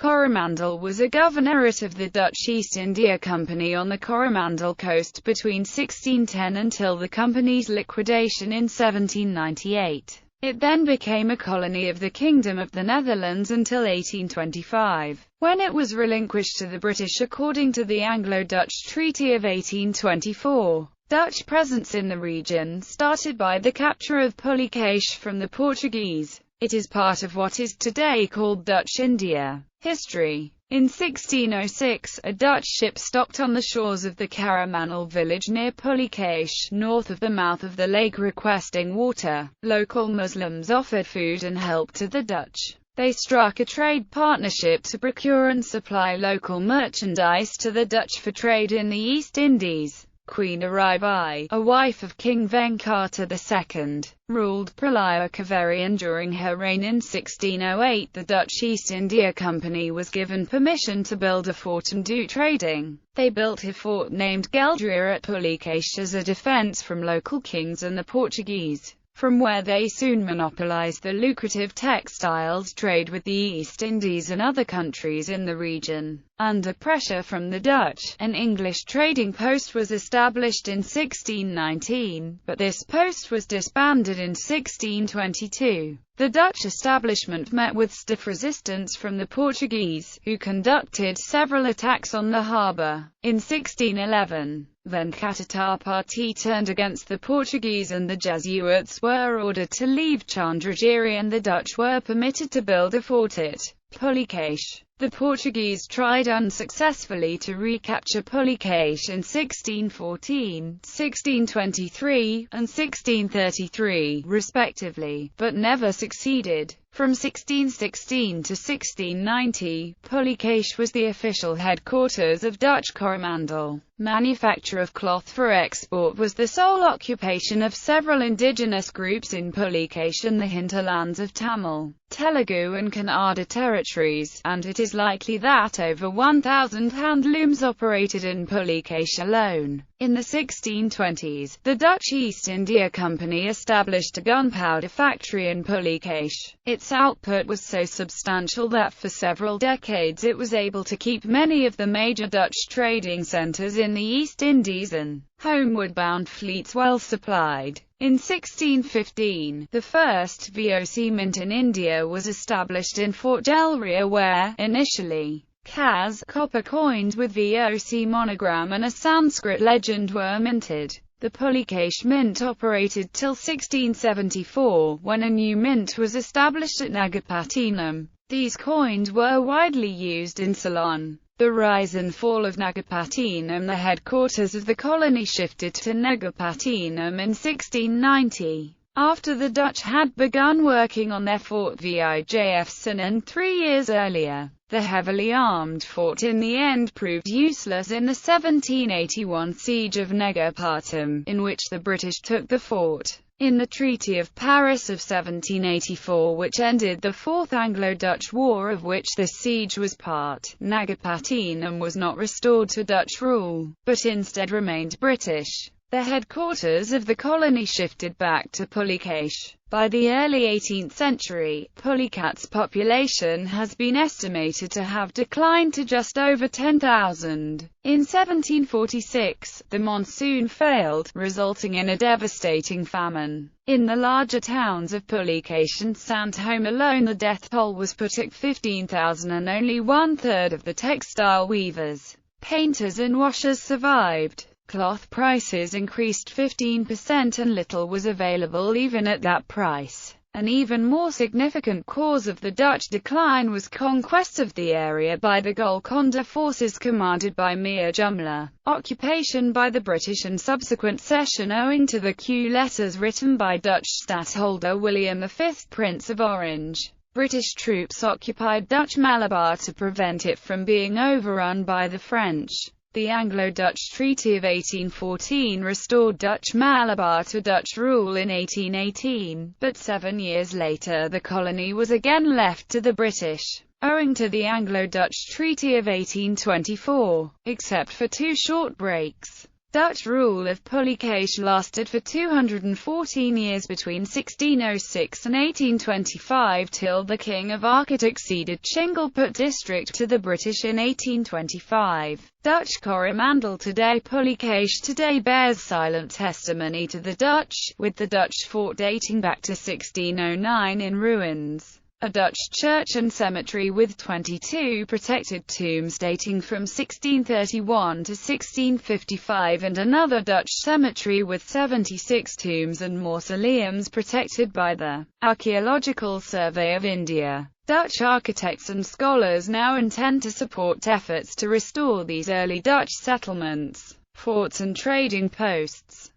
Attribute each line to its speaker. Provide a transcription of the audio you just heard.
Speaker 1: Coromandel was a governorate of the Dutch East India Company on the Coromandel coast between 1610 until the company's liquidation in 1798. It then became a colony of the Kingdom of the Netherlands until 1825, when it was relinquished to the British according to the Anglo-Dutch Treaty of 1824. Dutch presence in the region started by the capture of Pulicache from the Portuguese. It is part of what is today called Dutch India. History. In 1606, a Dutch ship stopped on the shores of the Coromandel village near Pulicache, north of the mouth of the lake, requesting water. Local Muslims offered food and help to the Dutch. They struck a trade partnership to procure and supply local merchandise to the Dutch for trade in the East Indies. Queen Arabai, a wife of King Venkata II, ruled Pralaya Kaveri, and during her reign in 1608 the Dutch East India Company was given permission to build a fort and do trading. They built a fort named Geldria at Pulicache as a defense from local kings and the Portuguese, from where they soon monopolized the lucrative textiles trade with the East Indies and other countries in the region. Under pressure from the Dutch, an English trading post was established in 1619, but this post was disbanded in 1622. The Dutch establishment met with stiff resistance from the Portuguese, who conducted several attacks on the harbour. In 1611, Venkatapati turned against the Portuguese and the Jesuits were ordered to leave Chandragiri, and the Dutch were permitted to build a fort at Pulicache. The Portuguese tried unsuccessfully to recapture Pulicache in 1614, 1623, and 1633, respectively, but never succeeded. From 1616 to 1690, Pulicache was the official headquarters of Dutch Coromandel. Manufacture of cloth for export was the sole occupation of several indigenous groups in Pulicache and the hinterlands of Tamil, Telugu and Kannada territories, and it is likely that over 1,000 handlooms operated in Pulicache alone. In the 1620s, the Dutch East India Company established a gunpowder factory in Pulicache. Its output was so substantial that for several decades it was able to keep many of the major Dutch trading centres in the East Indies and homeward-bound fleets well supplied. In 1615, the first VOC mint in India was established in Fort Gelria, where, initially, Kaz copper coins with VOC monogram and a Sanskrit legend were minted. The Pulicache mint operated till 1674, when a new mint was established at Nagapattinam. These coins were widely used in Ceylon. The rise and fall of Nagapattinam. The headquarters of the colony shifted to Nagapattinam in 1690. After the Dutch had begun working on their Fort Vijayafsanan 3 years earlier, the heavily armed fort in the end proved useless in the 1781 siege of Negapatam, in which the British took the fort. In the Treaty of Paris of 1784, which ended the Fourth Anglo-Dutch War, of which this siege was part, Nagapattinam was not restored to Dutch rule, but instead remained British. The headquarters of the colony shifted back to Pulicache. By the early 18th century, Pulicat's population has been estimated to have declined to just over 10,000. In 1746, the monsoon failed, resulting in a devastating famine. In the larger towns of Pulicache and Sandholm alone, the death toll was put at 15,000, and only one-third of the textile weavers, painters and washers survived. Cloth prices increased 15% and little was available even at that price. An even more significant cause of the Dutch decline was conquest of the area by the Golconda forces commanded by Mir Jumla, occupation by the British and subsequent cession owing to the Q letters written by Dutch stadtholder William V, Prince of Orange. British troops occupied Dutch Malabar to prevent it from being overrun by the French. The Anglo-Dutch Treaty of 1814 restored Dutch Malabar to Dutch rule in 1818, but 7 years later the colony was again left to the British, owing to the Anglo-Dutch Treaty of 1824, except for 2 short breaks. Dutch rule of Pulicache lasted for 214 years between 1606 and 1825 till the King of Architects ceded Chingleput district to the British in 1825. Dutch Coromandel today. Pulicache today bears silent testimony to the Dutch, with the Dutch fort dating back to 1609 in ruins. A Dutch church and cemetery with 22 protected tombs dating from 1631 to 1655, and another Dutch cemetery with 76 tombs and mausoleums protected by the Archaeological Survey of India. Dutch architects and scholars now intend to support efforts to restore these early Dutch settlements, forts and trading posts.